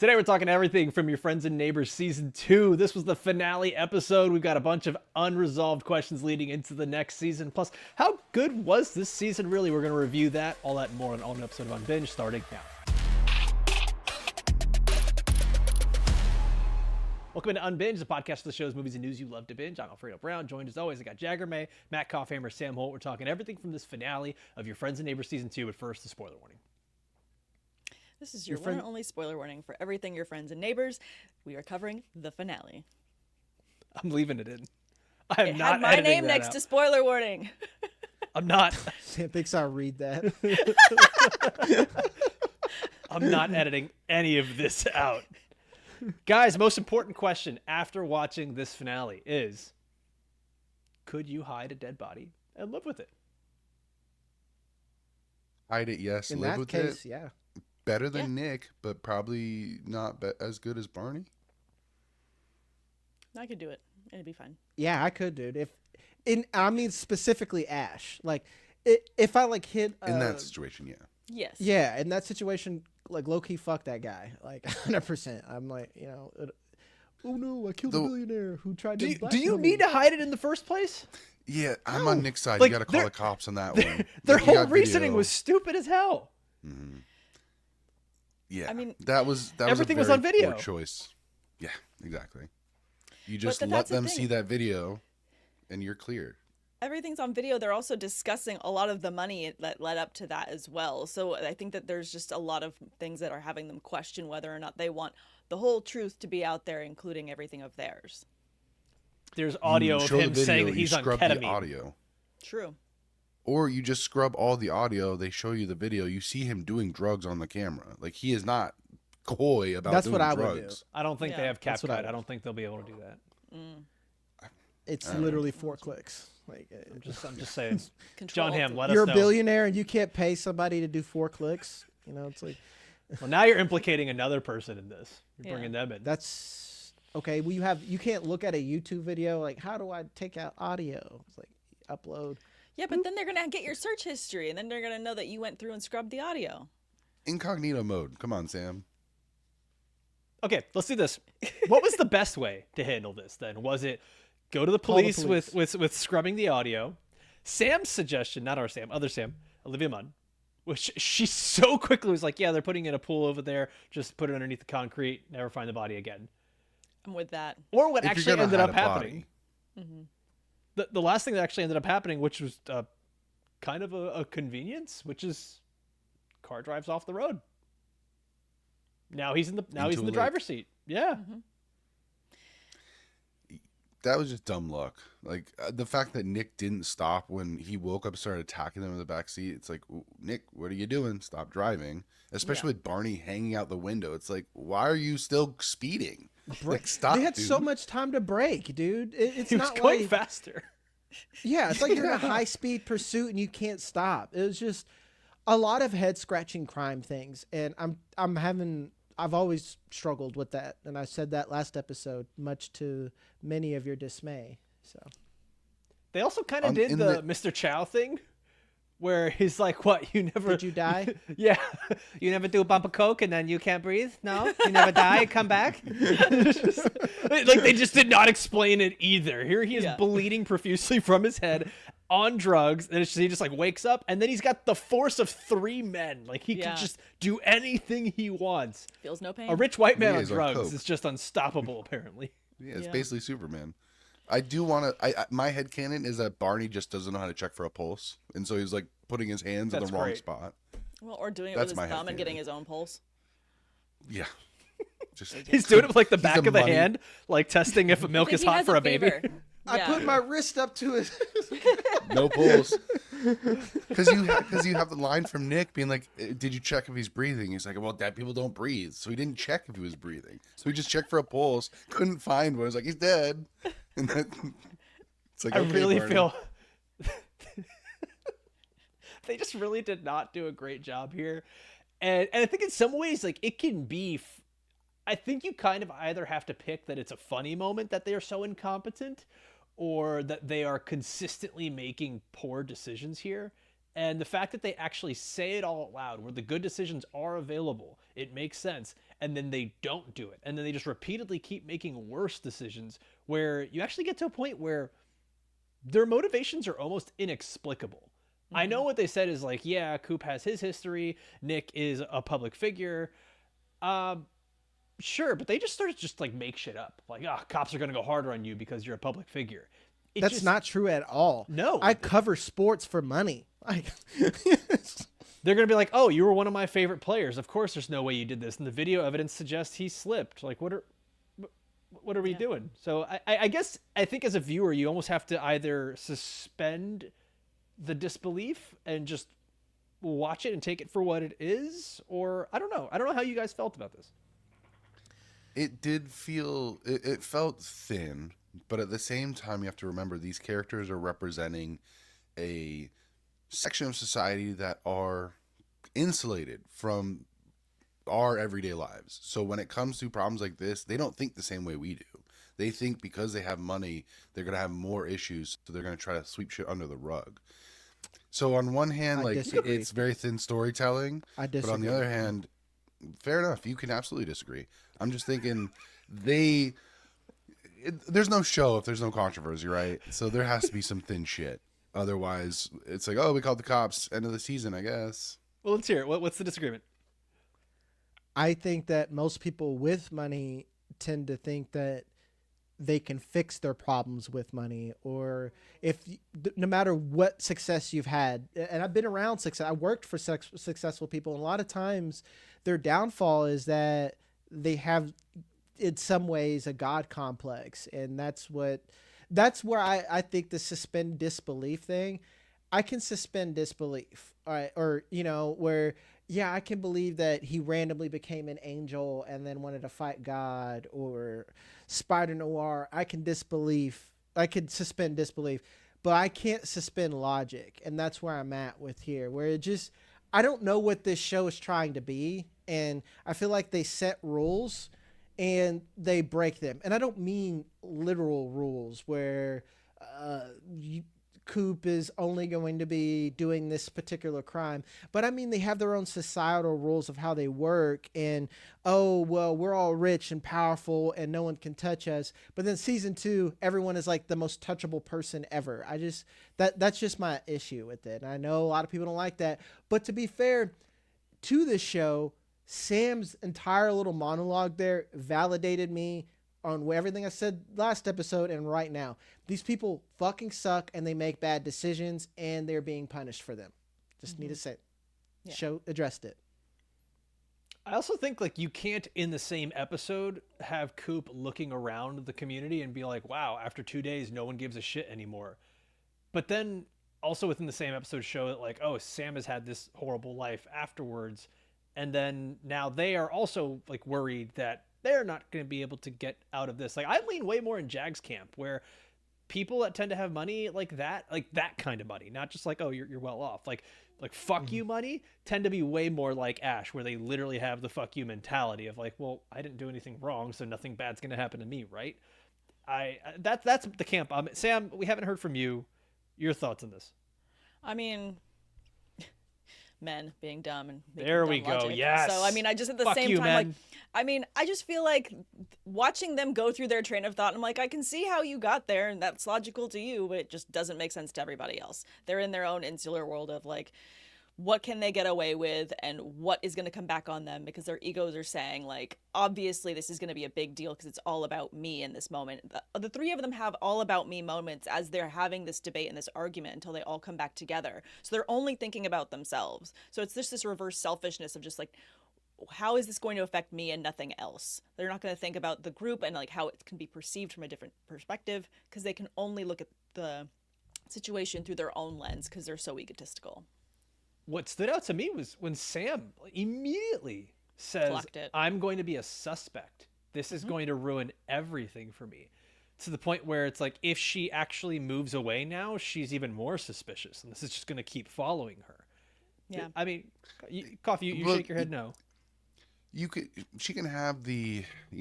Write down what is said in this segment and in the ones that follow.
Today we're talking everything from Your Friends and Neighbors Season 2. This was the finale episode. We've got a bunch of unresolved questions leading into the next season. Plus, how good was this season really? We're going to review that, all that and more on an episode of Unbinged starting now. Welcome to Unbinged, the podcast for the shows, movies, and news you love to binge. I'm Alfredo Brown, joined as always. I got Jager, Matt Kopfhamer, Sam Holt. We're talking everything from this finale of Your Friends and Neighbors Season 2, but first, the spoiler warning. This is your one and only spoiler warning for everything Your Friends and Neighbors. We are covering the finale. I'm leaving it in. I am not had my editing name that next out. to spoiler warning. I'm not. Sam thinks I'll read that. I'm not editing any of this out. Guys, most important question after watching this finale is, could you hide a dead body and live with it? Hide it, yes. In Live that with case, it. yeah. Better than Nick, but probably not as good as Barney. I could do it. It'd be fine. Yeah, I could, dude. I mean specifically Ash. Like, if I like hit In that situation, yeah. Yes. Yeah, in that situation, like low key, fuck that guy. Like 100%. I'm like, oh no, I killed a billionaire who tried to. Do you need to hide it in the first place? Yeah, I'm on Nick's side. Like, you got to call the cops on that one. Their Like, you whole got reasoning video. was stupid as hell. Mm-hmm. Yeah, I mean, that was everything a was very on video. poor choice. Yeah, exactly. You But just let that's the them thing. see that video, and you're cleared. Everything's on video. They're also discussing a lot of the money that led up to that as well. So I think that there's just a lot of things that are having them question whether or not they want the whole truth to be out there, including everything of theirs. There's audio You of show the him video, saying that you he's on scrub ketamine. the audio. True. Or you just scrub all the audio. They show you the video. You see him doing drugs on the camera. Like, he is not coy about That's doing what I drugs. would do. I don't think they have That's what CapCut. I I don't think they'll be able to do that. It's literally 4 clicks. Like, I'm just saying. Control. John Hamm, let us you're know. a billionaire and you can't pay somebody to do 4 clicks. It's like Well, now you're implicating another person in this. You're Yeah. bringing them in. that's okay. Well, you can't look at a YouTube video like, how do I take out audio? It's like upload. Yeah, but then they're going to get your search history, and then they're going to know that you went through and scrubbed the audio. Incognito mode. Come on, Sam. Okay, let's do this. What was the best way to handle this then? Was it go to the Call the police, police. with scrubbing the audio? Sam's suggestion, not our Sam, other Sam, Olivia Munn, which she so quickly was like, yeah, they're putting in a pool over there, just put it underneath the concrete, never find the body again. I'm with that. Or what If you're actually gonna ended hide up a happening. body. The last thing that actually ended up happening, which was kind of a convenience, which is car drives off the road. Now he's in the Into a lake. driver's seat. Yeah. That was just dumb luck. Like, the fact that Nick didn't stop when he woke up and started attacking them in the back seat. It's like, Nick, what are you doing? Stop driving. Especially with Barney hanging out the window. It's like, why are you still speeding? Like, stop, They had dude. so much time to brake, dude. It's He was not going like faster. yeah, it's like you're in a high speed pursuit and you can't stop. It was just a lot of head scratching crime things, and I've always struggled with that, and I said that last episode, much to many of your dismay. So They also kind of On- did in the the- Mr. Chow thing, where he's like, "What? You never did you die? Yeah, you never do a bump of coke and then you can't breathe? No, you never die. Come back." Like they just did not explain it either. Here he is bleeding profusely from his head, on drugs, and he just like wakes up, and then he's got the force of 3 men. Like he can just do anything he wants. Feels no pain. A rich white man He on is on drugs coke. is just unstoppable, apparently. Yeah, it's Yeah. basically Superman. I do want to. My headcanon is that Barney just doesn't know how to check for a pulse, and so he's like putting his hands in That's the wrong great. spot. Well, or doing it That's with my his thumb and getting headcanon. his own pulse. Yeah, just He's doing it with like the He's back a of the money- hand, like testing if milk I think is he hot has for a baby. fever. I Yeah. put my wrist up to it. no pulse. Because you have the line from Nick being like, "Did you check if he's breathing?" He's like, "Well, dead people don't breathe," so he didn't check if he was breathing. So he just checked for a pulse, couldn't find one. He's like, "He's dead." And then it's like, I okay, really Barney. feel they just really did not do a great job here, and I think in some ways like it can be. I think you kind of either have to pick that it's a funny moment that they are so incompetent, or that they are consistently making poor decisions here. And the fact that they actually say it all out loud, where the good decisions are available, it makes sense. and then they don't do it. And then they just repeatedly keep making worse decisions where you actually get to a point where their motivations are almost inexplicable. I know what they said is like, yeah, Coop has his history. Nick is a public figure. Sure, but they just started to just like make shit up. Like, cops are going to go harder on you because you're a public figure. That's not true at all. No. I cover sports for money. Like, they're going to be like, oh, you were one of my favorite players. Of course there's no way you did this. And the video evidence suggests he slipped. Like, what are we doing? So I guess I think as a viewer, you almost have to either suspend the disbelief and just watch it and take it for what it is, or I don't know how you guys felt about this. It did feel it felt thin, but at the same time you have to remember these characters are representing a section of society that are insulated from our everyday lives. So when it comes to problems like this, they don't think the same way we do. They think because they have money, they're going to have more issues, so they're going to try to sweep shit under the rug. So on one hand, like it's very thin storytelling. I disagree. But on the other hand, fair enough. You can absolutely disagree. I'm just thinking there's no show if there's no controversy, right? So there has to be some thin shit. Otherwise, it's like, oh, we called the cops. End of the season, I guess. Well, let's hear it. What's the disagreement? I think that most people with money tend to think that they can fix their problems with money, or no matter what success you've had, and I've been around success, I worked for successful people, and a lot of times their downfall is that they have in some ways a God complex. And that's where I think the suspend disbelief thing, I can suspend disbelief, or where, yeah, I can believe that he randomly became an angel and then wanted to fight God, or Spider Noir. I could suspend disbelief, but I can't suspend logic. And that's where I'm at with here, where I don't know what this show is trying to be. And I feel like they set rules and they break them. And I don't mean literal rules where, Coop is only going to be doing this particular crime, but I mean they have their own societal rules of how they work, and we're all rich and powerful and no one can touch us. But then season 2, everyone is like the most touchable person ever. That's just my issue with it. And I know a lot of people don't like that, but to be fair to this show, Sam's entire little monologue there validated me on everything I said last episode and right now. These people fucking suck and they make bad decisions and they're being punished for them. Just need to say it. Yeah. Show addressed it. I also think like you can't in the same episode have Coop looking around the community and be like, wow, after 2 days, no one gives a shit anymore. But then also within the same episode show that like, oh, Sam has had this horrible life afterwards. And then now they are also like worried that they're not going to be able to get out of this. Like I lean way more in Jag's camp, where people that tend to have money like that kind of money, not just like, oh, you're well off, like fuck you money, tend to be way more like Ash, where they literally have the fuck you mentality of like, well, I didn't do anything wrong, so nothing bad's going to happen to me, right? That's the camp. Sam, we haven't heard from you. Your thoughts on this? I mean, men being dumb and there we go. Logic. Yes. So I mean, I just at the same time, men. Like, I mean, I just feel like watching them go through their train of thought. I'm like, I can see how you got there, and that's logical to you, but it just doesn't make sense to everybody else. They're in their own insular world of like, what can they get away with, and what is going to come back on them, because their egos are saying like, obviously this is going to be a big deal because it's all about me in this moment. The three of them have all about me moments as they're having this debate and this argument until they all come back together. So they're only thinking about themselves. So it's just this reverse selfishness of just like, how is this going to affect me and nothing else? They're not going to think about the group and like how it can be perceived from a different perspective, because they can only look at the situation through their own lens because they're so egotistical. What stood out to me was when Sam immediately says, I'm going to be a suspect. This is going to ruin everything for me. To the point where it's like, if she actually moves away now, she's even more suspicious. And this is just going to keep following her. Yeah. I mean, Coffee, you shake your head no. She can have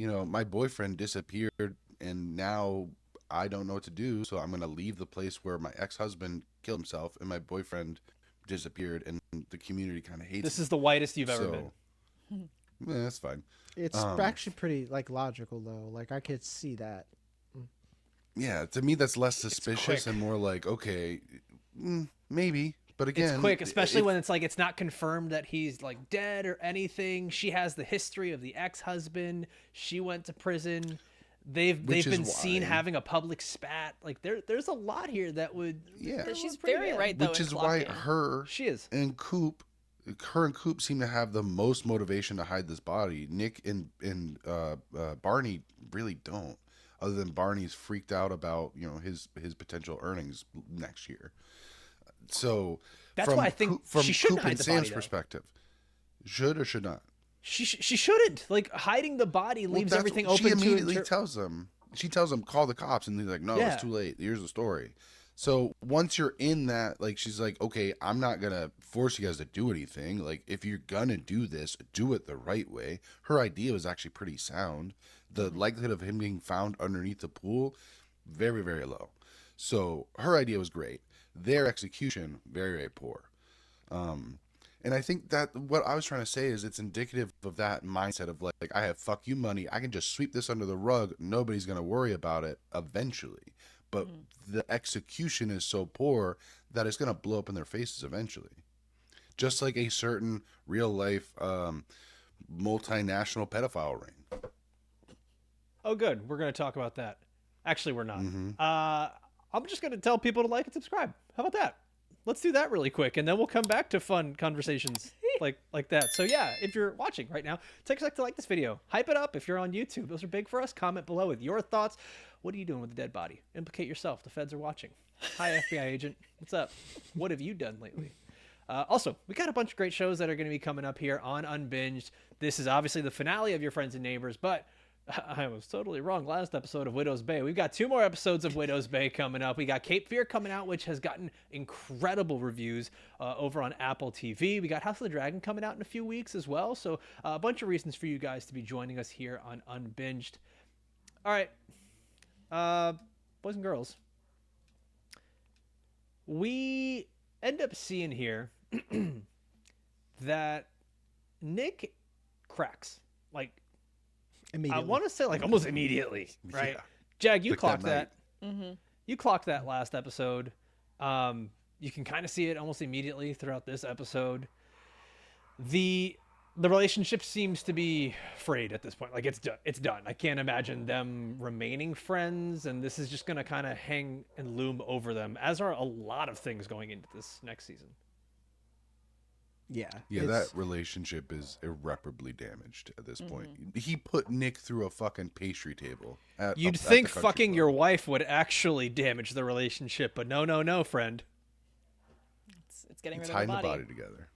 my boyfriend disappeared and now I don't know what to do. So I'm going to leave the place where my ex-husband killed himself and my boyfriend disappeared, and the community kind of hates this is the whitest you've ever been. That's fine. It's actually pretty like logical though. Like I could see that. Yeah, to me that's less suspicious quick. and more like, okay, maybe. But again, It's quick, especially when it's like it's not confirmed that he's like dead or anything. She has the history of the ex-husband. She went to prison. They've been seen having a public spat. Like there's a lot here that would She's very right though. which in is why clocking. She is. Her and Coop seem to have the most motivation to hide this body. Nick and Barney really don't. Other than Barney's freaked out about his potential earnings next year. So That's why I think from she shouldn't Coop hide and the Sam's body, though. perspective, should or should not. She shouldn't. Like hiding the body leaves everything open. She immediately tells them. She tells them call the cops, and they're like, "No, Yeah. it's too late. Here's the story." So once you're in that, like, she's like, "Okay, I'm not gonna force you guys to do anything. Like, if you're gonna do this, do it the right way." Her idea was actually pretty sound. The likelihood of him being found underneath the pool, very, very low. So her idea was great. Their execution, very, very poor. And I think that what I was trying to say is it's indicative of that mindset of like I have fuck you money. I can just sweep this under the rug. Nobody's going to worry about it eventually. But the execution is so poor that it's going to blow up in their faces eventually. Just like a certain real life multinational pedophile ring. Oh, good. We're going to talk about that. Actually, we're not. Mm-hmm. I'm just going to tell people to like and subscribe. How about that? Let's do that really quick, and then we'll come back to fun conversations like that. So yeah, if you're watching right now, take a sec to like this video. Hype it up if you're on YouTube. Those are big for us. Comment below with your thoughts. What are you doing with the dead body? Implicate yourself. The feds are watching. Hi, FBI agent. What's up? What have you done lately? Also, we got a bunch of great shows that are going to be coming up here on Unbinged. This is obviously the finale of Your Friends and Neighbors, but I was totally wrong. Last episode of Widow's Bay. We've got 2 more episodes of Widow's Bay coming up. We got Cape Fear coming out, which has gotten incredible reviews over on Apple TV. We got House of the Dragon coming out in a few weeks as well. So a bunch of reasons for you guys to be joining us here on Unbinged. All right, boys and girls. We end up seeing here that Nick cracks. Like, I want to say like almost immediately, right? Yeah. Jag, you Like clocked that that. You clocked that last episode. You can kind of see it almost immediately throughout this episode. The relationship seems to be frayed at this point. Like it's done. I can't imagine them remaining friends, and this is just going to kind of hang and loom over them, as are a lot of things going into this next season. Yeah. Yeah, that relationship is irreparably damaged at this point. He put Nick through a fucking pastry table. You'd think fucking your wife would actually damage the relationship, but no, friend. It's getting rid of hiding the the body. body together.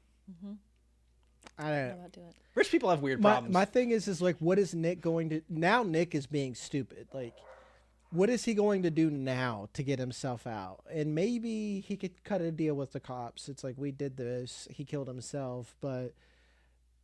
I don't How know. about do it? Rich people have weird problems. My thing is like, what is Nick going to now? Nick is being stupid. Like, what is he going to do now to get himself out? And maybe he could cut a deal with the cops. It's like, we did this. He killed himself, but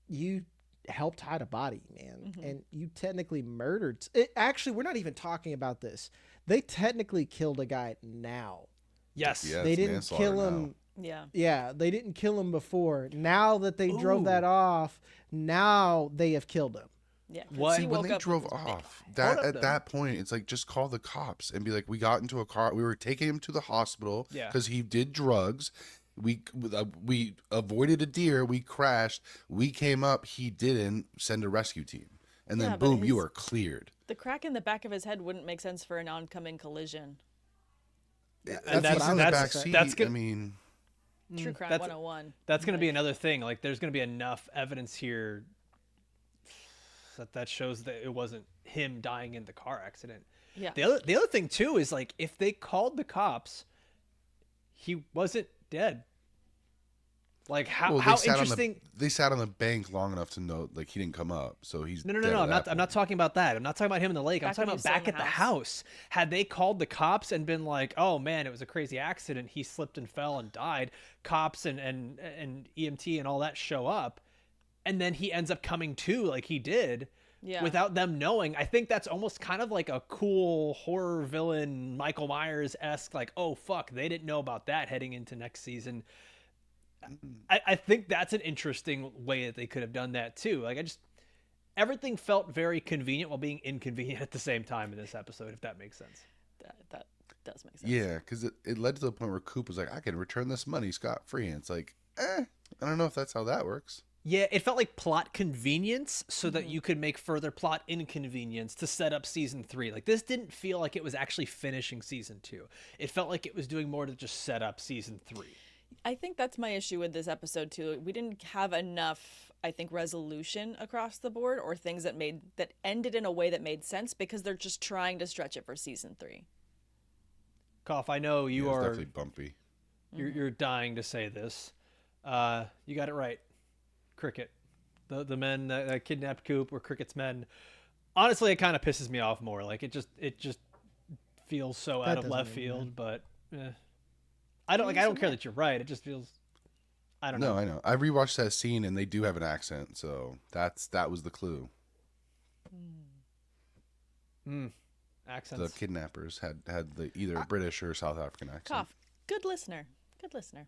you helped hide a body, man, and you technically murdered. Actually, we're not even talking about this. They technically killed a guy now. Yes. Yeah, They it's didn't manslaughter kill now. him. Yeah. Yeah, they didn't kill him before. Now that they drove that off, now they have killed him. Yeah. 'cause What? he See, when woke they up drove with his off, Hold up, at though. that point, it's like just call the cops and be like, we got into a car. We were taking him to the hospital Yeah. because he did drugs. We avoided a deer. We crashed. We came up. He didn't send a rescue team, and then Yeah, but boom, you his- are cleared. The crack in the back of his head wouldn't make sense for an oncoming collision. And If he's that's- in the that's- back seat, that's good. I mean, True crime that's- 101. That's going to be another thing. Like, there's going to be enough evidence here that shows that it wasn't him dying in the car accident. Yeah. The other thing too is like, if they called the cops, he wasn't dead. Like how interesting. They sat on the bank long enough to know like he didn't come up, so he's No. dead at I'm that not point. talking about that. I'm not talking about him in the lake. I'm Back talking when about he was still back in at the the house. house. Had they called the cops and been like, "Oh man, it was a crazy accident. He slipped and fell and died." Cops and EMT and all that show up, and then he ends up coming to like he did. Yeah. Without them knowing, I think that's almost kind of like a cool horror villain, Michael Myers-esque, like, oh fuck, they didn't know about that heading into next season. I think that's an interesting way that they could have done that too. Like, everything felt very convenient while being inconvenient at the same time in this episode, if that makes sense. That does make sense. Yeah, because it led to the point where Coop was like, I can return this money scot-free. And it's like, I don't know if that's how that works. Yeah, it felt like plot convenience so that you could make further plot inconvenience to set up season 3. Like, this didn't feel like it was actually finishing season 2. It felt like it was doing more to just set up season 3. I think that's my issue with this episode too. We didn't have enough, I think, resolution across the board, or things that ended in a way that made sense, because they're just trying to stretch it for season 3. Koff, I know you It's are definitely bumpy. you're dying to say this. You got it right. Cricket. The men that kidnapped Coop were Cricket's men. Honestly, it kind of pisses me off more. Like, it just feels so out of left field, but I don't care that you're right. It just feels, I don't know. No, I know. I rewatched that scene and they do have an accent, so that was the clue. Accents. The kidnappers had the either British or South African accent. Koff, good listener. Good listener.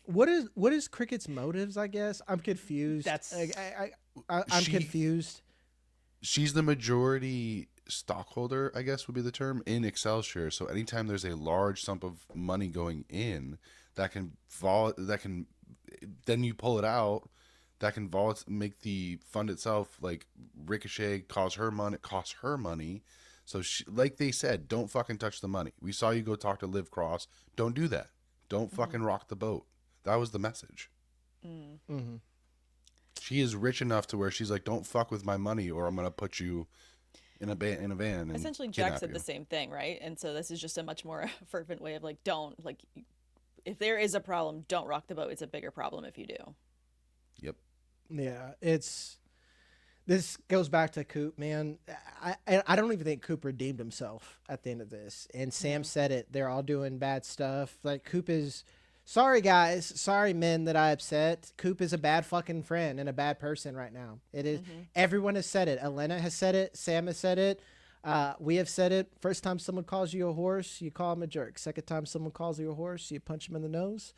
What is Cricket's motives? I guess I'm confused. That's I'm confused. She's the majority stockholder, I guess would be the term, in Excelsior. So anytime there's a large sum of money going in, that can then you pull it out, that can make the fund itself like ricochet, cost her money. So she, like they said, don't fucking touch the money. We saw you go talk to Liv Cross. Don't do that. Don't fucking rock the boat. That was the message. Mm-hmm. She is rich enough to where she's like, don't fuck with my money, or I'm gonna put you in a van. And Essentially, Jack kidnap said you. the same thing, right? And so this is just a much more fervent way of like, don't, like, if there is a problem, don't rock the boat. It's a bigger problem if you do. Yep. Yeah, this goes back to Coop, man. I don't even think Coop redeemed himself at the end of this. And Sam said it. They're all doing bad stuff. Like, Coop is sorry, guys. Sorry, men, that I upset. Coop is a bad fucking friend and a bad person right now. It is. Everyone has said it. Elena has said it. Sam has said it. We have said it. First time someone calls you a horse, you call him a jerk. Second time someone calls you a horse, you punch him in the nose.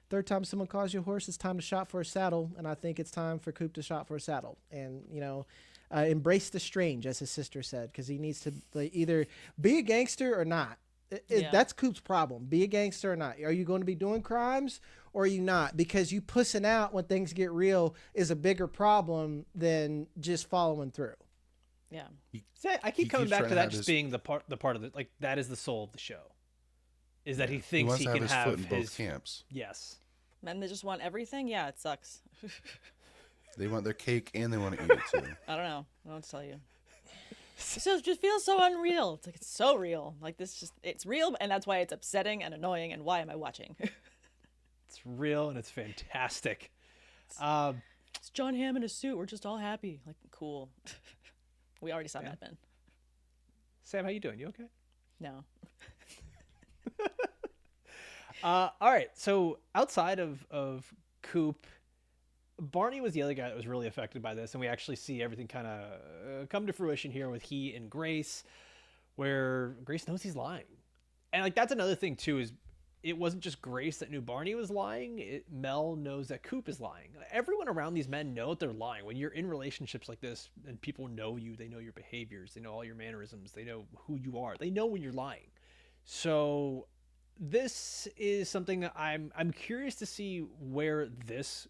Third time someone calls you a horse, it's time to shop for a saddle. And I think it's time for Coop to shop for a saddle. And, embrace the strange, as his sister said, because he needs to either be a gangster or not. That's Coop's problem. Be a gangster or not. Are you going to be doing crimes or are you not? Because you pussing out when things get real is a bigger problem than just following through. Yeah. I keep coming back to that just being the part of it. Like, that is the soul of the show. Is that he thinks he can have his foot in both camps. Yes. Men that just want everything, yeah, it sucks. They want their cake and they want to eat it too. I don't know. I don't know what to tell you. It just feels so unreal. It's like, it's so real. Like, it's real, and that's why it's upsetting and annoying, and why am I watching? It's real, and it's fantastic. It's John Hamm in a suit. We're just all happy. Like, cool. We already saw Mad Men. Sam, how you doing? You okay? No. All right. So outside of Coop, Barney was the other guy that was really affected by this, and we actually see everything kind of come to fruition here with he and Grace, where Grace knows he's lying. And like, that's another thing too, is it wasn't just Grace that knew Barney was lying. Mel knows that Coop is lying. Everyone around these men know that they're lying. When you're in relationships like this and people know you, they know your behaviors, they know all your mannerisms, they know who you are, they know when you're lying. So this is something that I'm curious to see where this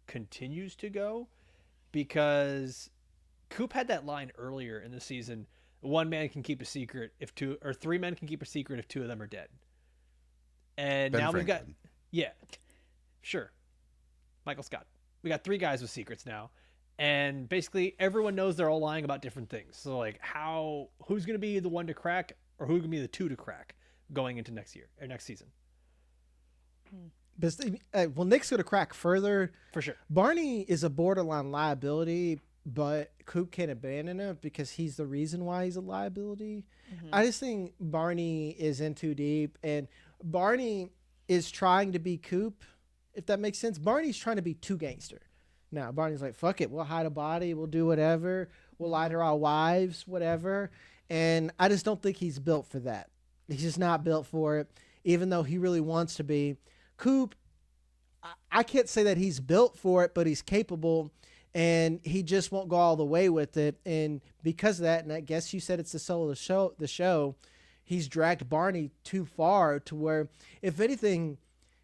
continues to go, because Coop had that line earlier in the season: one man can keep a secret if two, or three men can keep a secret if two of them are dead. And Ben now Franklin. we've got, yeah, sure, Michael Scott. We got three guys with secrets now, and basically everyone knows they're all lying about different things. So like, who's going to be the one to crack, or who's going to be the two to crack going into next year or next season? But well, Nick's going to crack further. For sure. Barney is a borderline liability, but Coop can't abandon him because he's the reason why he's a liability. I just think Barney is in too deep, and Barney is trying to be Coop, if that makes sense. Barney's trying to be too gangster. Now, Barney's like, fuck it, we'll hide a body, we'll do whatever, we'll lie to our wives, whatever. And I just don't think he's built for that. He's just not built for it, even though he really wants to be. Coop, I can't say that he's built for it, but he's capable. and he just won't go all the way with it. And because of that, and I guess you said it's the soul of the show, he's dragged Barney too far to where, if anything,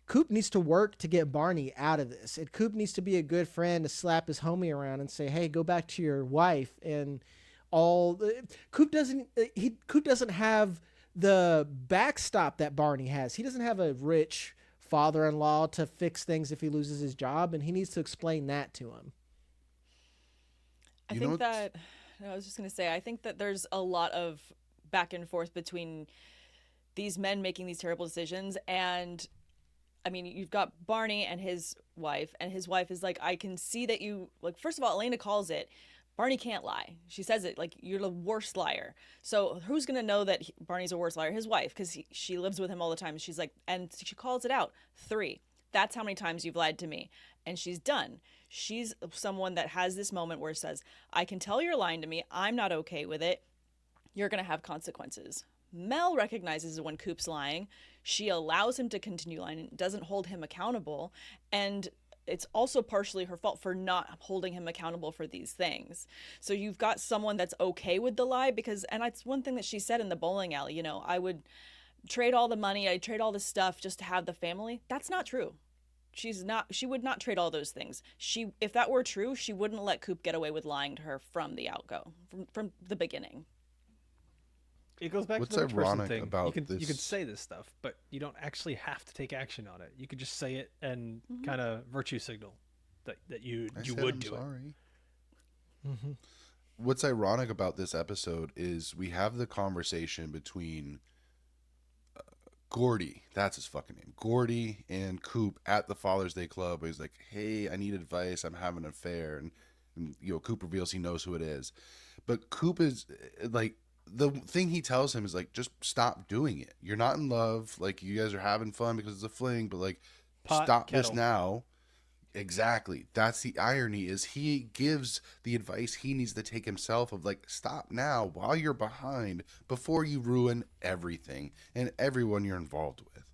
Coop needs to work to get Barney out of this. And Coop needs to be a good friend to slap his homie around and say, hey, go back to your wife. And Coop doesn't have the backstop that Barney has. He doesn't have a rich father-in-law to fix things if he loses his job, and he needs to explain that to him. I was just going to say, I think that there's a lot of back and forth between these men making these terrible decisions. And I mean, you've got Barney and his wife is like, I can see that you, like, first of all, Elena calls it, Barney can't lie. She says it like, you're the worst liar. So who's going to know that Barney's a worse liar? His wife, because she lives with him all the time. She's like, and she calls it out. 3. That's how many times you've lied to me. And she's done. She's someone that has this moment where it says, I can tell you're lying to me. I'm not okay with it. You're going to have consequences. Mel recognizes when Coop's lying. She allows him to continue lying and doesn't hold him accountable. And it's also partially her fault for not holding him accountable for these things. So you've got someone that's okay with the lie and it's one thing that she said in the bowling alley, you know, I would trade all the money, I'd trade all this stuff just to have the family. That's not true. She would not trade all those things. If that were true, she wouldn't let Coop get away with lying to her from the from the beginning. It goes back What's to the rich person ironic thing. about you this? can say this stuff, but you don't actually have to take action on it. You could just say it and kind of virtue signal that you would do sorry. it. Mm-hmm. What's ironic about this episode is we have the conversation between Gordy, that's his fucking name, Gordy and Coop at the Father's Day Club. He's like, hey, I need advice. I'm having an affair. And you know, Coop reveals he knows who it is. But Coop is like, the thing he tells him is like, just stop doing it. You're not in love. Like, you guys are having fun because it's a fling, but like, stop this now. Exactly. That's the irony, is he gives the advice he needs to take himself of like, stop now while you're behind before you ruin everything and everyone you're involved with.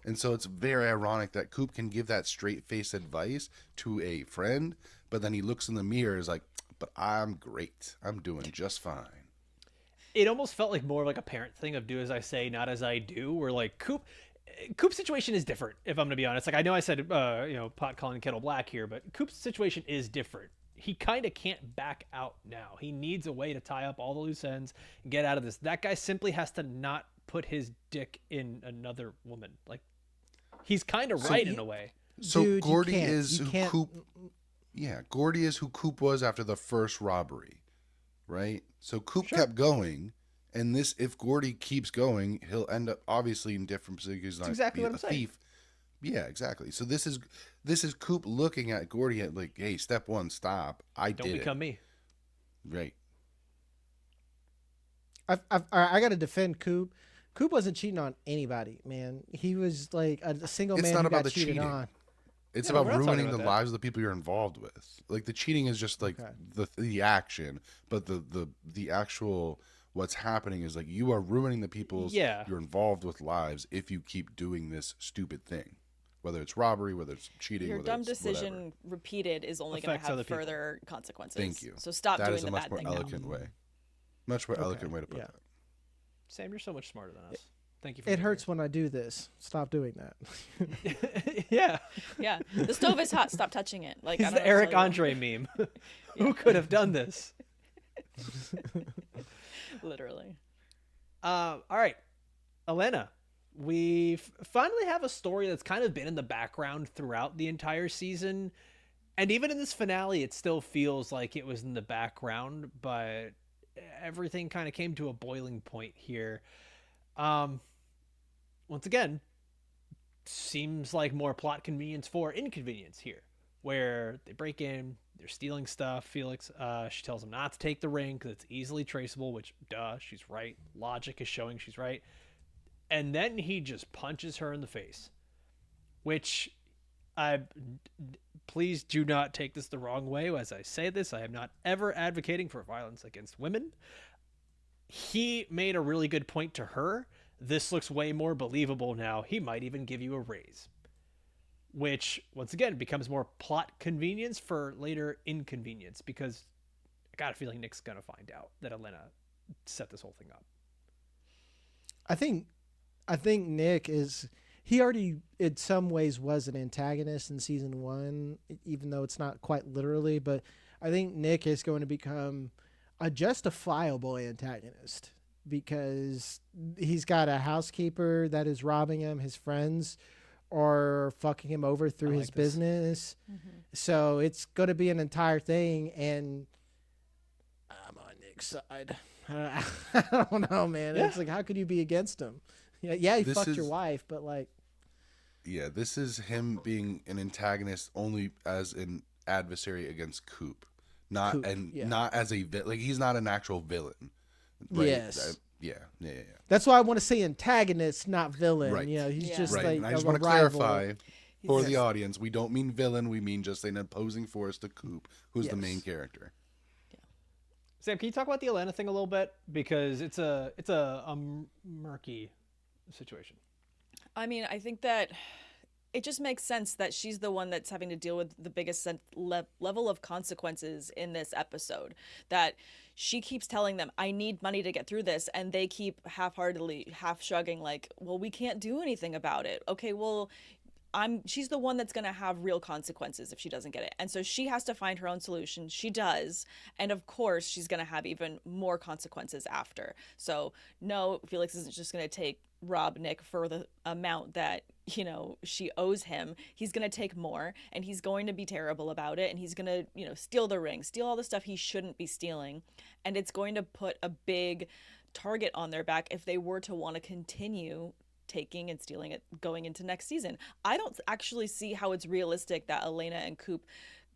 And so it's very ironic that Coop can give that straight-faced advice to a friend, but then he looks in the mirror and is like, but I'm great. I'm doing just fine. It almost felt like more like a parent thing of do as I say, not as I do, where like Coop's situation is different, if I'm going to be honest. Like, I know I said, pot calling kettle black here, but Coop's situation is different. He kind of can't back out now. He needs a way to tie up all the loose ends and get out of this. That guy simply has to not put his dick in another woman. Like, he's kind of right in a way. So Dude, Gordy is who Coop... Yeah, Gordy is who Coop was after the first robbery, right? So Coop kept going, and if Gordy keeps going, he'll end up obviously in different positions. He's not exactly what I'm saying. Thief. Yeah, exactly. So this is Coop looking at Gordy at like, hey, step one, stop. Don't become me. Right. I got to defend Coop. Coop wasn't cheating on anybody, man. He was like a single man who got cheated on. It's about ruining the lives of the people you're involved with. Like, the cheating is just like the action, but the actual what's happening is like, you are ruining the people's you're involved with lives if you keep doing this stupid thing, whether it's robbery, whether it's cheating. Your dumb decision repeated is only going to have further consequences. Thank you. So stop doing the That is bad thing. a much more elegant way. Much more elegant way to put that. Sam, you're so much smarter than us. Thank you. It hurts when I do this. Stop doing that. Yeah. The stove is hot. Stop touching it. Like, it's the Eric Andre meme. Who could have done this? Literally. All right, Elena. We finally have a story that's kind of been in the background throughout the entire season, and even in this finale, it still feels like it was in the background. But everything kind of came to a boiling point here. Once again, seems like more plot convenience for inconvenience here, where they break in, they're stealing stuff. Felix, she tells him not to take the ring because it's easily traceable, which, she's right. Logic is showing she's right. And then he just punches her in the face, which please do not take this the wrong way. As I say this, I am not ever advocating for violence against women. He made a really good point to her. This looks way more believable now. He might even give you a raise. which once again becomes more plot convenience for later inconvenience, because I got a feeling Nick's gonna find out that Elena set this whole thing up. I think Nick is, he already in some ways was an antagonist in season 1, even though it's not quite literally, but I think Nick is going to become a justifiable antagonist because he's got a housekeeper that is robbing him, his friends are fucking him over through his business. So it's going to be an entire thing, and I'm on Nick's side. I don't know, man. Yeah. It's like, how could you be against him? Yeah, he This fucked is- your wife, but like, Yeah, this is him being an antagonist only as an adversary against Coop, not Coop, and yeah. not as a like he's not an actual villain. Right? Yes. Yeah. that's why I want to say antagonist, not villain. Right. You know, he's Yeah. just Right. like And I just a want to rival. clarify for Yes. the audience, we don't mean villain. We mean just an opposing force to Coop, who's the Yes. main character. Sam, can you talk about the Elena thing a little bit, because it's a murky situation. I mean, I think that it just makes sense that she's the one that's having to deal with the biggest level of consequences in this episode. That she keeps telling them, I need money to get through this. And they keep half-heartedly, half-shrugging like, well, we can't do anything about it. Okay, well, she's the one that's going to have real consequences if she doesn't get it. And so she has to find her own solution. She does. And of course, she's going to have even more consequences after. So no, Felix isn't just going to rob Nick for the amount that, you know, she owes him. He's going to take more, and he's going to be terrible about it. And he's going to, you know, steal the ring, steal all the stuff he shouldn't be stealing. And it's going to put a big target on their back if they were to want to continue taking and stealing it going into next season. I don't actually see how it's realistic that Elena and Coop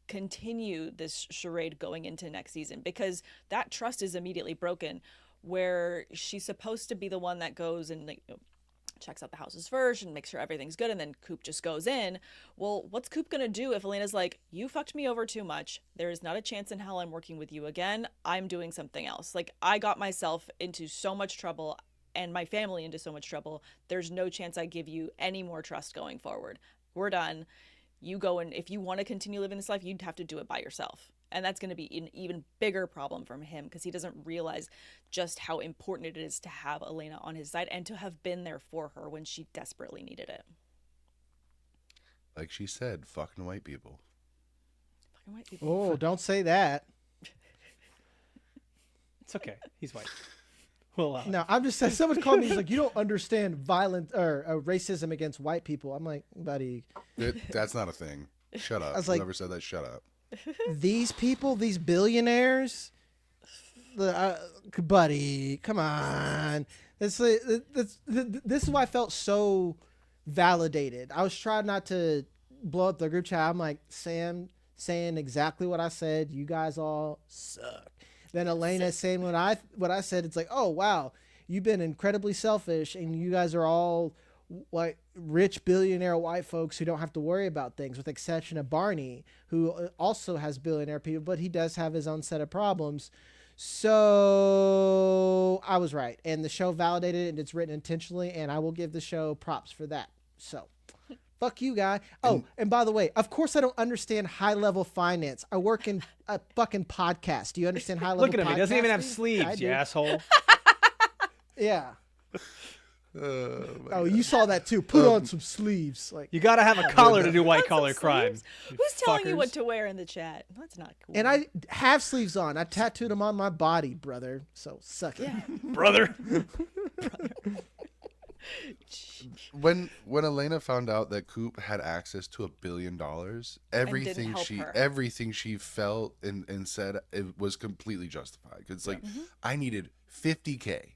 continue this charade going into next season, because that trust is immediately broken, where she's supposed to be the one that goes and, like, you know, checks out the houses first and makes sure everything's good, and then Coop just goes in. Well, what's Coop gonna do if Elena's like, you fucked me over too much, there is not a chance in hell I'm working with you again, I'm doing something else, like, I got myself into so much trouble and my family into so much trouble, there's no chance I give you any more trust going forward. We're done. You go, and if you want to continue living this life, you'd have to do it by yourself. And that's going to be an even bigger problem from him, because he doesn't realize just how important it is to have Elena on his side and to have been there for her when she desperately needed it. Like she said, fucking white people. Fucking white people. Oh, don't say that. It's okay. He's white. Well, No, I'm just saying. Someone called me. He's like, you don't understand violent or racism against white people. I'm like, buddy, That's not a thing. Shut up. I was like- Whoever said that, shut up. these people, these billionaires, buddy, come on. This is why I felt so validated. I was trying not to blow up the group chat. I'm like, Sam saying exactly what I said. You guys all suck. Then Elena saying what I said. It's like, oh wow, you've been incredibly selfish, and you guys are all like rich billionaire white folks who don't have to worry about things, with the exception of Barney, who also has billionaire people, but he does have his own set of problems. So I was right, and the show validated it, and it's written intentionally, and I will give the show props for that. So fuck you, guy. Oh, and by the way, of course I don't understand high-level finance. I work in a fucking podcast. Do you understand high-level look at him. He doesn't even have podcasting? I sleeves, do. you asshole. Yeah. My Oh, God. you saw that too. Put on some sleeves. Like, You gotta have a collar to do white collar Sleeves? crime. Who's telling you fuckers. what to wear in the chat? That's not cool. and I have sleeves on. I tattooed them on my body, brother. So suck it. Yeah. Brother. When Elena found out that Coop had access to $1 billion, everything help her. everything she felt and said, it was completely justified. 'Cause it's like, I needed $50K.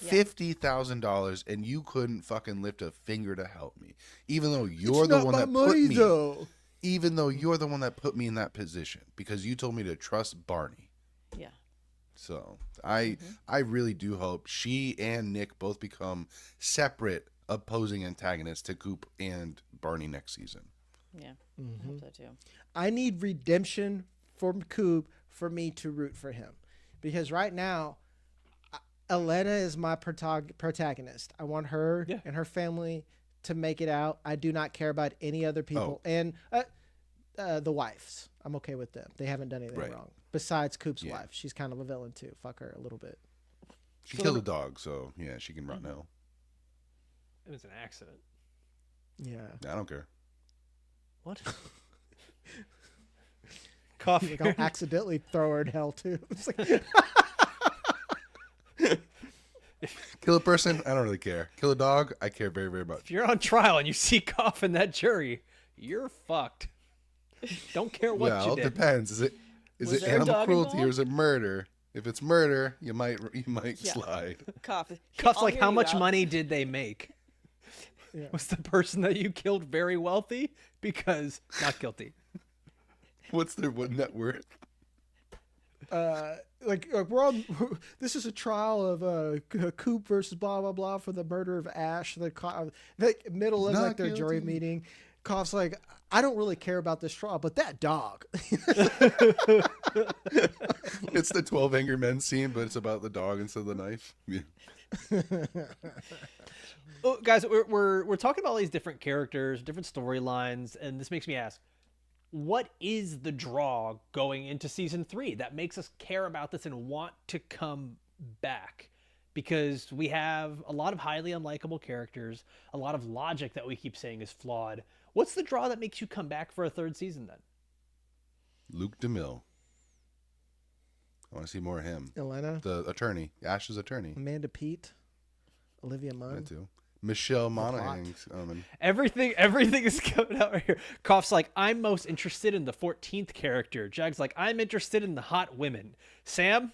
Yeah. $50,000, and you couldn't fucking lift a finger to help me, even though you're It's the not one my that money, put me. though. Even though you're the one that put me in that position, because you told me to trust Barney. Yeah. So I really do hope she and Nick both become separate opposing antagonists to Coop and Barney next season. Yeah. I hope so too. I need redemption from Coop for me to root for him, because right now, Elena is my protagonist. I want her Yeah. and her family to make it out. I do not care about any other people. And the wives, I'm okay with them. They haven't done anything wrong. Besides Coop's wife. She's kind of a villain too. Fuck her a little bit. She killed a dog, so yeah, she can rot now. It was an accident. Yeah. I don't care. What? Coffee. Like, I'll accidentally throw her in hell too. It's like, kill a person, I don't really care. Kill a dog, I care very, very much. If you're on trial and you see Cough in that jury, you're fucked. Don't care what you Well, did. it depends. Is it Was there a animal dog cruelty or involved? is it murder? If it's murder, you might slide. Cough. Cough's I'll like, hear how you much out. money did they make? Yeah. Was the person that you killed very wealthy? Because not guilty. What's their net worth? like we're on. This is a trial of Coop versus blah blah blah for the murder of Ash. The middle of Not like their jury guilty. meeting. Cough's like, I don't really care about this trial, but that dog. It's the 12 Angry Men scene, but it's about the dog instead of the knife. Yeah. Oh, guys, we're talking about all these different characters, different storylines, and this makes me ask, what is the draw going into season 3 that makes us care about this and want to come back? Because we have a lot of highly unlikable characters, a lot of logic that we keep saying is flawed. What's the draw that makes you come back for a 3rd season then? Luke DeMille. I want to see more of him. Elena, The attorney. Ash's attorney. Amanda Peet, Olivia Munn. That too. Michelle Monaghan's. Everything is coming out right here. Cough's like, I'm most interested in the 14th character. Jag's like, I'm interested in the hot women. Sam,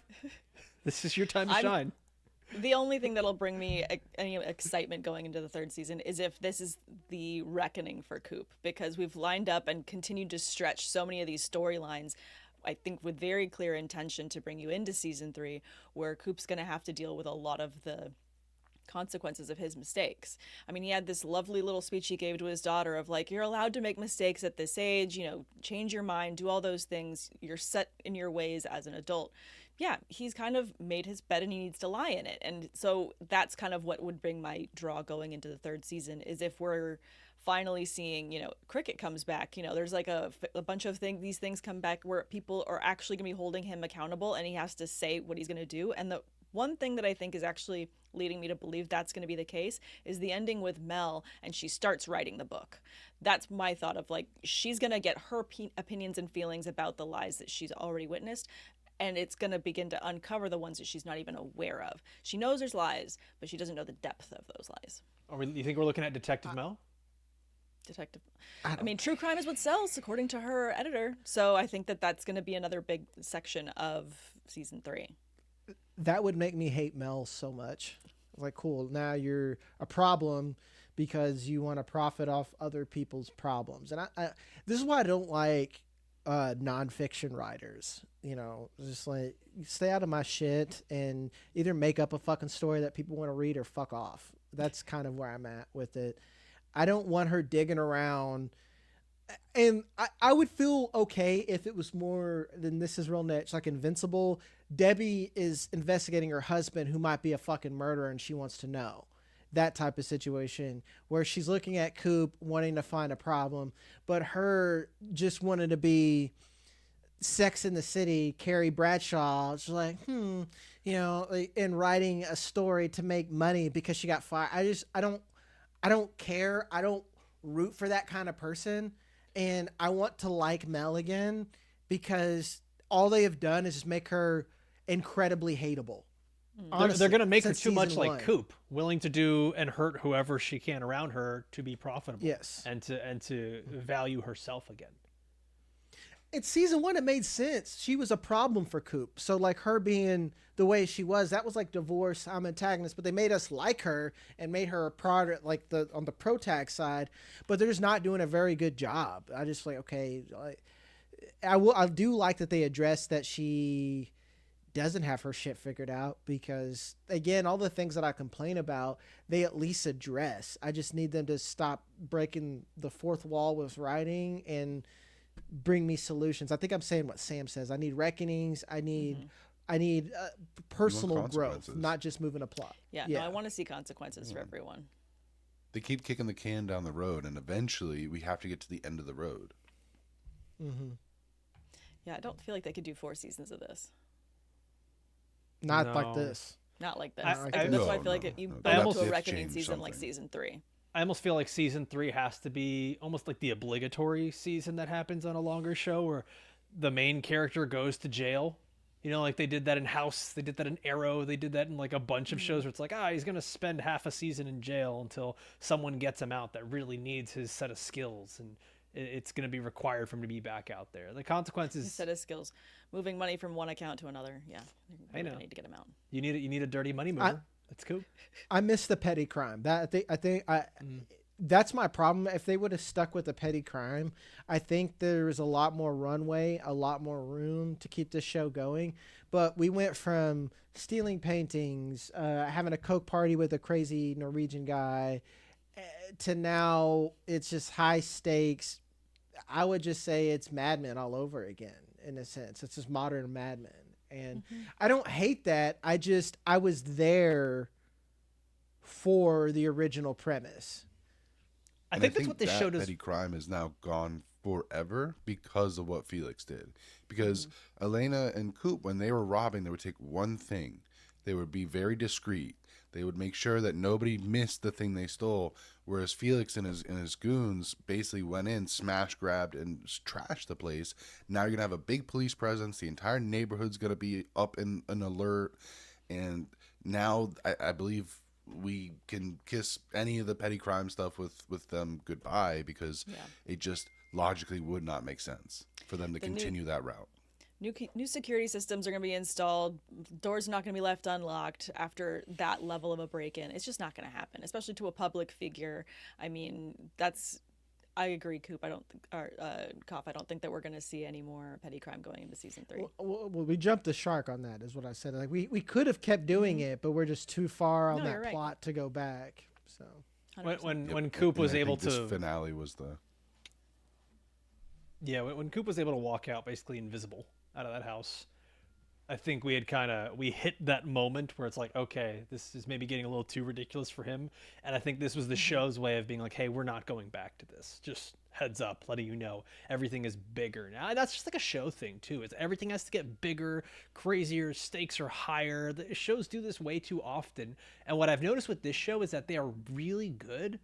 this is your time to shine. The only thing that'll bring me any excitement going into the 3rd season is if this is the reckoning for Coop, because we've lined up and continued to stretch so many of these storylines, I think with very clear intention to bring you into season 3, where Coop's going to have to deal with a lot of the consequences of his mistakes. I mean, he had this lovely little speech he gave to his daughter of like, you're allowed to make mistakes at this age, you know, change your mind, do all those things. You're set in your ways as an adult. Yeah, he's kind of made his bed and he needs to lie in it. And so that's kind of what would bring my draw going into the 3rd season, is if we're finally seeing, you know, Cricket comes back, you know, there's like a bunch of these things come back where people are actually going to be holding him accountable and he has to say what he's going to do. And the one thing that I think is actually leading me to believe that's going to be the case is the ending with Mel and she starts writing the book. That's my thought of like, she's going to get her opinions and feelings about the lies that she's already witnessed. And it's going to begin to uncover the ones that she's not even aware of. She knows there's lies, but she doesn't know the depth of those lies. You think we're looking at Detective Mel? Detective. I mean, true crime is what sells, according to her editor. So I think that that's going to be another big section of season 3. That would make me hate Mel so much. Like, cool, now you're a problem because you want to profit off other people's problems. And I this is why I don't like nonfiction writers. You know, just like, stay out of my shit and either make up a fucking story that people want to read or fuck off. That's kind of where I'm at with it. I don't want her digging around. And I would feel okay if it was more than This Is Real Niche, like Invincible. Debbie is investigating her husband who might be a fucking murderer and she wants to know. That type of situation where she's looking at Coop wanting to find a problem, but her just wanted to be Sex in the City, Carrie Bradshaw. She's like, you know, and writing a story to make money because she got fired. I don't care. I don't root for that kind of person. And I want to like Mel again because all they have done is just make her incredibly hateable. Honestly, they're going to make her since too much season like one. Coop, willing to do and hurt whoever she can around her to be profitable. Yes. And to value herself again. In season 1, it made sense. She was a problem for Coop. So like her being the way she was, that was like divorce. I'm antagonist, but they made us like her and made her a product like on the protag side, but they're just not doing a very good job. I just like, okay, I do like that they addressed that she doesn't have her shit figured out, because again, all the things that I complain about, they at least address. I just need them to stop breaking the fourth wall with writing and bring me solutions. I think I'm saying what Sam says. I need reckonings. I need personal growth, consequences. not just moving a plot. Yeah, no, I want to see consequences for everyone. They keep kicking the can down the road, and eventually we have to get to the end of the road. Mm-hmm. Yeah, I don't feel like they could do 4 seasons of this. Not like No. this. Not like this. I- That's why I No, feel like no, you no. build They'd up have to a to reckoning change season like something. season 3. I almost feel like season 3 has to be almost like the obligatory season that happens on a longer show where the main character goes to jail. You know, like they did that in House, they did that in Arrow, they did that in like a bunch of shows where it's like, he's going to spend half a season in jail until someone gets him out that really needs his set of skills. And it's going to be required for him to be back out there. The consequences. Set of skills, moving money from one account to another. Yeah, I know. Need to get him out. You need a dirty money mover. That's cool. I miss the petty crime. That's my problem. If they would have stuck with the petty crime, I think there's a lot more runway, a lot more room to keep this show going. But we went from stealing paintings, having a Coke party with a crazy Norwegian guy, to now it's just high stakes. I would just say it's Mad Men all over again, in a sense. It's just modern Mad Men. And I don't hate that. I was there for the original premise. I And think that's what this that show does. petty crime is now gone forever because of what Felix did. Because Elena and Coop, when they were robbing, they would take one thing. They would be very discreet. They would make sure that nobody missed the thing they stole. Whereas Felix and his goons basically went in, smashed, grabbed, and trashed the place. Now you're gonna have a big police presence. The entire neighborhood's gonna be up in an alert. And now I believe we can kiss any of the petty crime stuff with them goodbye, because it just logically would not make sense for them to continue that route. New security systems are going to be installed. Doors are not going to be left unlocked after that level of a break-in. It's just not going to happen, especially to a public figure. I mean, I agree, Coop. Koff. I don't think that we're going to see any more petty crime going into season 3. Well, we jumped the shark on that, is what I said. Like we could have kept doing it, but we're just too far on No, that you're right. plot to go back. So 100%. When Coop was And I able think this to finale was the when Coop was able to walk out basically invisible out of that house, I think we hit that moment where it's like, okay, this is maybe getting a little too ridiculous for him. And I think this was the show's way of being like, hey, we're not going back to this. Just heads up, letting you know everything is bigger now. And that's just like a show thing too. It's everything has to get bigger, crazier, stakes are higher. The shows do this way too often. And what I've noticed with this show is that they are really good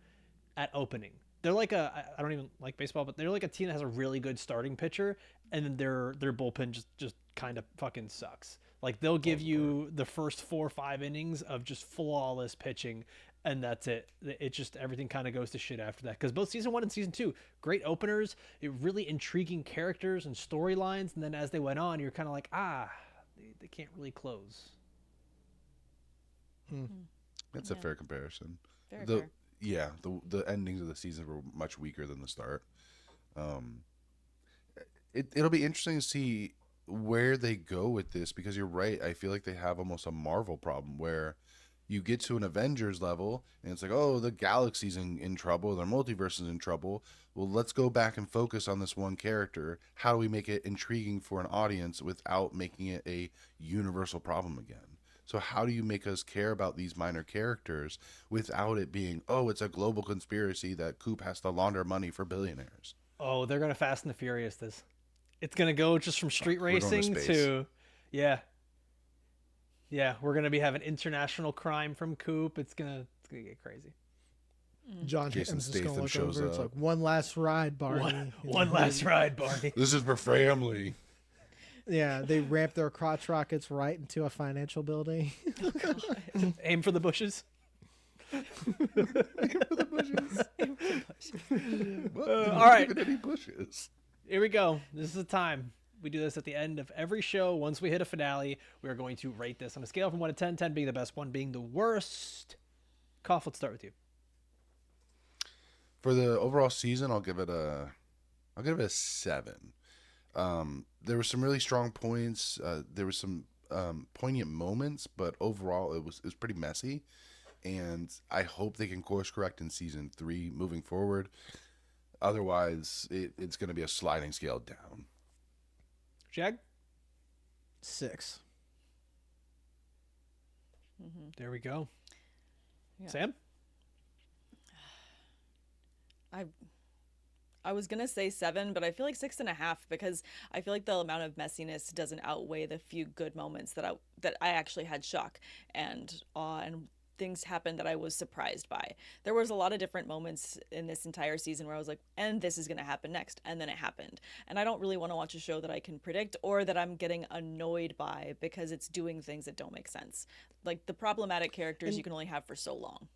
at opening. They're like I don't even like baseball, but they're like a team that has a really good starting pitcher, and then their bullpen just kind of fucking sucks. Like they'll give you the first 4 or 5 innings of just flawless pitching, and that's it. It just everything kind of goes to shit after that. Because both season 1 and season 2, great openers, really intriguing characters and storylines, and then as they went on, you're kind of like, they can't really close. That's a fair comparison. Very the fair. Yeah, the endings of the season were much weaker than the start. It'll be interesting to see where they go with this, because you're right. I feel like they have almost a Marvel problem where you get to an Avengers level and it's like, oh, the galaxy's in trouble, their multiverse is in trouble. Well, let's go back and focus on this one character. How do we make it intriguing for an audience without making it a universal problem again? So how do you make us care about these minor characters without it being, oh, it's a global conspiracy that Coop has to launder money for billionaires? Oh, they're gonna Fast and the Furious this. It's gonna go just from street We're going to racing space. to, we're gonna be having international crime from Coop. It's gonna get crazy. John Jason Hatton's just gonna Statham look shows over. It's up. like one last ride, Barney. One last ride, Barney. This is for family. Yeah, they ramp their crotch rockets right into a financial building. Aim for the bushes. All right. Even any bushes. Here we go. This is the time. We do this at the end of every show. Once we hit a finale, we are going to rate this on a scale from 1 to 10, 10 being the best, 1 being the worst. Kopf, let's start with you. For the overall season, I'll give it a 7. There were some really strong points. There were some poignant moments, but overall it was pretty messy. And I hope they can course correct in season 3 moving forward. Otherwise, it's going to be a sliding scale down. Jag? 6. There we go. Yeah. Sam? I was gonna say 7, but I feel like 6.5 because I feel like the amount of messiness doesn't outweigh the few good moments that I actually had shock and awe and things happened that I was surprised by. There was a lot of different moments in this entire season where I was like, and this is gonna happen next, and then it happened. And I don't really want to watch a show that I can predict or that I'm getting annoyed by because it's doing things that don't make sense. Like the problematic characters you can only have for so long.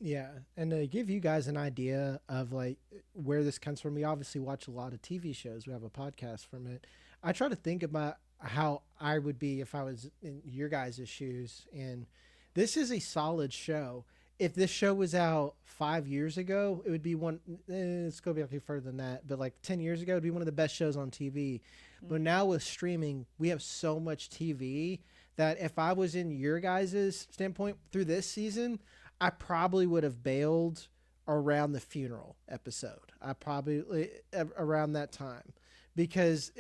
Yeah, and to give you guys an idea of like where this comes from, we obviously watch a lot of TV shows. We have a podcast from it. I try to think about how I would be if I was in your guys' shoes, and this is a solid show. If this show was out 5 years ago, it would be one. It's going to be further than that, but like 10 years ago, it'd be one of the best shows on TV. But now with streaming, we have so much TV that if I was in your guys' standpoint through this season, I probably would have bailed around the funeral episode. I probably around that time because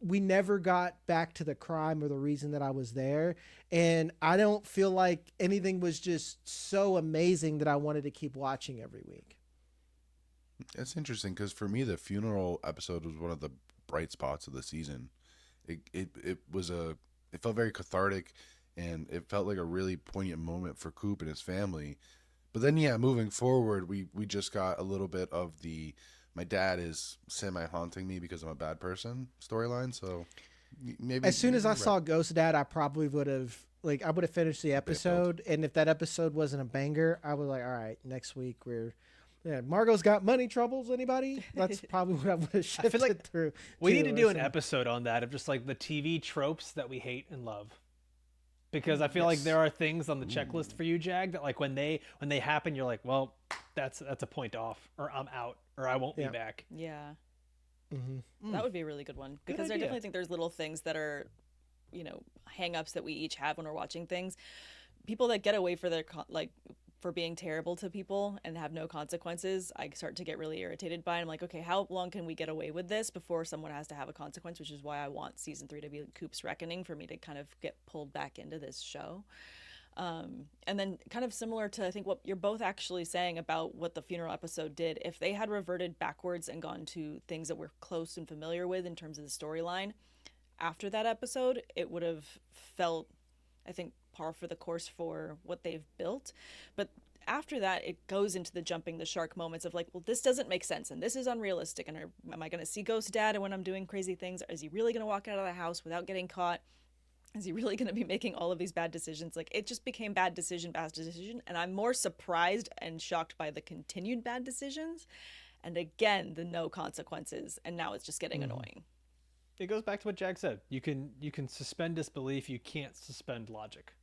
we never got back to the crime or the reason that I was there. And I don't feel like anything was just so amazing that I wanted to keep watching every week. That's interesting because for me, the funeral episode was one of the bright spots of the season. It felt very cathartic. And it felt like a really poignant moment for Coop and his family. But then, yeah, moving forward, we just got a little bit of my dad is semi-haunting me because I'm a bad person storyline. So maybe as soon as I saw Ghost Dad, I probably would have finished the episode. And if that episode wasn't a banger, I was like, all right, next week Margot's got money troubles. Anybody? That's probably what I would have shifted I feel like through. We need to do an episode on that of just like the TV tropes that we hate and love. Because I feel like there are things on the checklist for you, Jag, that like when they happen, you're like, well, that's a point off, or I'm out, or I won't be back. Yeah. Mm-hmm. That would be a really good one because I definitely think there's little things that are, hang-ups that we each have when we're watching things. People that get away for being terrible to people and have no consequences, I start to get really irritated by. I'm like, okay, how long can we get away with this before someone has to have a consequence? Which is why I want season 3 to be Coop's Reckoning for me to kind of get pulled back into this show. And then kind of similar to, I think, what you're both actually saying about what the funeral episode did, if they had reverted backwards and gone to things that we're close and familiar with in terms of the storyline, after that episode, it would have felt, I think, par for the course for what they've built. But after that, it goes into the jumping the shark moments of like, well, this doesn't make sense and this is unrealistic. And am I going to see Ghost Dad when I'm doing crazy things? Is he really going to walk out of the house without getting caught? Is he really going to be making all of these bad decisions? Like, it just became bad decision. And I'm more surprised and shocked by the continued bad decisions. And again, the no consequences. And now it's just getting annoying. It goes back to what Jag said. You can suspend disbelief. You can't suspend logic.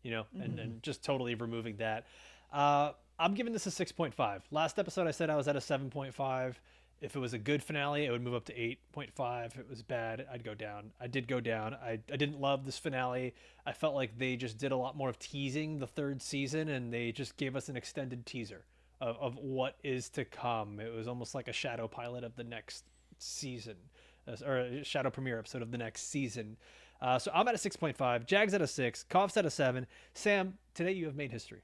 And just totally removing that. I'm giving this a 6.5. Last episode, I said I was at a 7.5. If it was a good finale, it would move up to 8.5. If it was bad, I'd go down. I did go down. I didn't love this finale. I felt like they just did a lot more of teasing the third season, and they just gave us an extended teaser of what is to come. It was almost like a shadow pilot of the next season, or a shadow premiere episode of the next season. So I'm at a 6.5. Jag's at a 6. Koff's at a 7. Sam, today you have made history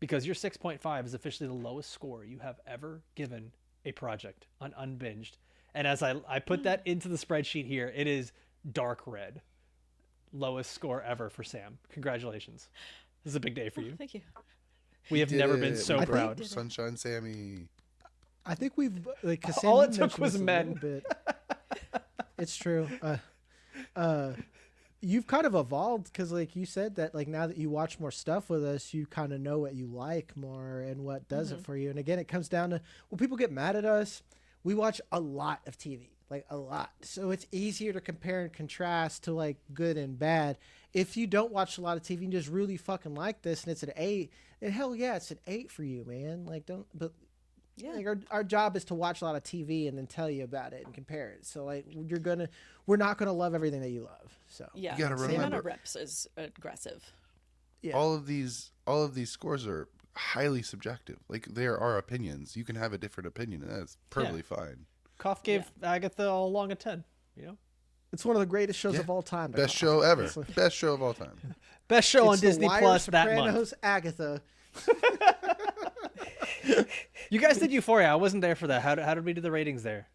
because your 6.5 is officially the lowest score you have ever given a project on Unbinged. And as I put that into the spreadsheet here, it is dark red. Lowest score ever for Sam. Congratulations. This is a big day for you. Thank you. We have never been so proud. Sunshine Sammy. I think we've like all it took was men. It's true. You've kind of evolved because like you said that like now that you watch more stuff with us, you kind of know what you like more and what does it for you. And again, it comes down to when people get mad at us, we watch a lot of TV, like a lot. So it's easier to compare and contrast to like good and bad. If you don't watch a lot of TV and just really fucking like this and it's an 8, then hell yeah, it's an 8 for you, man. Like yeah, like our job is to watch a lot of TV and then tell you about it and compare it. So like we're not gonna love everything that you love. So yeah, you gotta the remember, amount of reps is aggressive. Yeah. All of these scores are highly subjective. Like there are opinions. You can have a different opinion, and that's perfectly fine. Koff gave Agatha all along a 10. It's one of the greatest shows of all time. Best show ever. Best show of all time. Best show on It's Disney The Wire, Plus that Sopranos, month. Agatha. You guys did Euphoria. I wasn't there for that. How did we do the ratings there?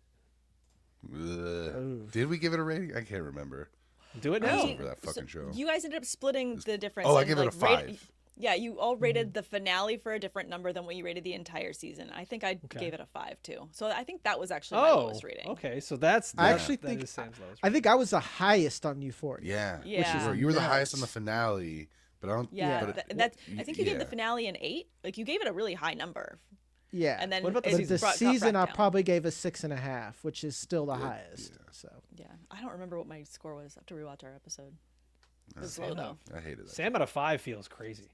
Did we give it a rating? I can't remember. Do it I was now. over that fucking show. You guys ended up splitting the difference. Oh, I and, give it a like, 5. Yeah, you all rated the finale for a different number than what you rated the entire season. I think I gave it a 5 too. So I think that was actually my lowest rating. Okay, so that's I actually that think is Sam's lowest I think I was the highest on Euphoria. Yeah. Yeah. You were the nuts. highest on the finale, but I don't. Yeah, but that's. I think you gave the yeah. finale an 8. Like you gave it a really high number. Yeah. And then What about the it but season? the got season I down. probably gave a 6.5, which is still the highest. So Yeah, I don't remember what my score was. I have to rewatch our episode. It was Sam low though. I hated that. Sam at a 5 feels crazy.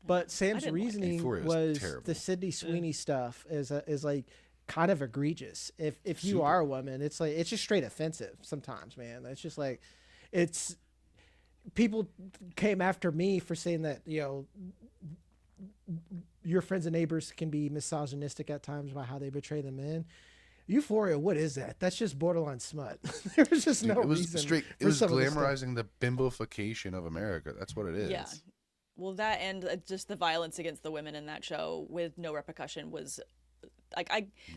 but Sam's didn't like it. reasoning Euphoria was was terrible. the Sydney Sweeney stuff is like kind of egregious. If you Super. are a woman, it's like it's just straight offensive sometimes, man. It's just like it's people came after me for saying that, you know, your friends and neighbors can be misogynistic at times by how they portray the men. Euphoria, what is that? That's just borderline smut. There's just Dude, no it was reason. straight. It for was some of this stuff. glamorizing the bimbofication of America. That's what it is. Yeah. Well, that and just the violence against the women in that show with no repercussion was like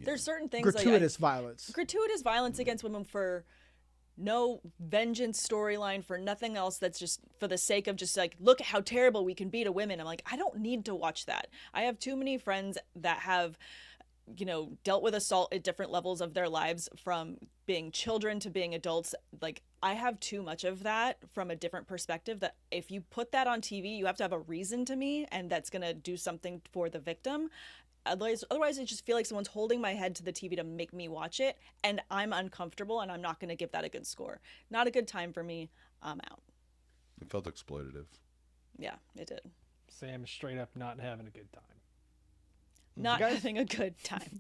there's certain things Gratuitous violence. gratuitous violence against women for no vengeance storyline, for nothing else, that's just for the sake of just like, look at how terrible we can be to women. I'm like, I don't need to watch that. I have too many friends that have, you know, dealt with assault at different levels of their lives, from being children to being adults. Like, I have too much of that from a different perspective, that if you put that on TV, you have to have a reason to me, and that's going to do something for the victim. Otherwise, I just feel like someone's holding my head to the TV to make me watch it, and I'm uncomfortable, and I'm not going to give that a good score. Not a good time for me. I'm out. It felt exploitative. Yeah, it did. Sam is straight up not having a good time. Not having a good time.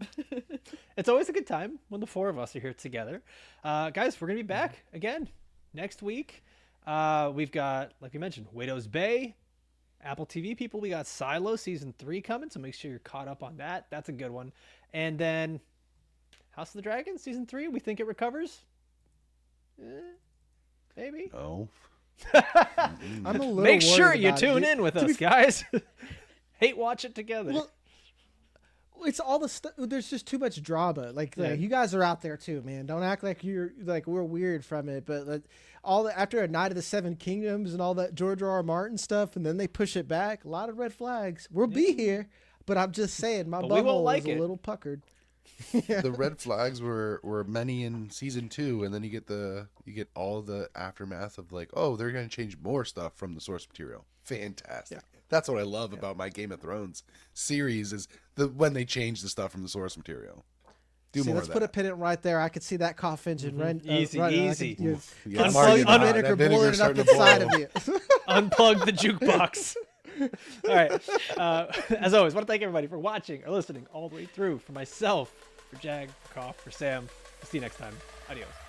It's always a good time when the 4 of us are here together. Guys, we're going to be back again next week. We've got, like we mentioned, Widow's Bay, Apple TV people. We got Silo season 3 coming, so make sure you're caught up on that. That's a good one. And then House of the Dragon season 3. We think it recovers. Maybe. No. I'm a little Make sure worried you about it. tune in with us, guys. Hate watch it together. Well, it's all the stuff. There's just too much drama. Like Yeah. you guys are out there too, man. Don't act like you're like we're weird from it. But like, after a Night of the Seven Kingdoms and all that George R. Martin stuff, and then they push it back. A lot of red flags. We'll be here, but I'm just saying my But we won't butthole like is it. a little puckered. The red flags were many in season 2, and then you get all the aftermath of like, oh, they're gonna change more stuff from the source material. Fantastic. That's what I love about my Game of Thrones series, is when they change the stuff from the source material. See, more let's of put a that. pin in right there. I could see that cough engine run. Easy, running. easy. You Yeah, can I'm already see the not. vinegar That vinegar's boiling up starting to inside boil. of you. Unplug the jukebox. All right. As always, want to thank everybody for watching or listening all the way through. For myself, for Jag, for Koff, for Sam. We'll see you next time. Adios.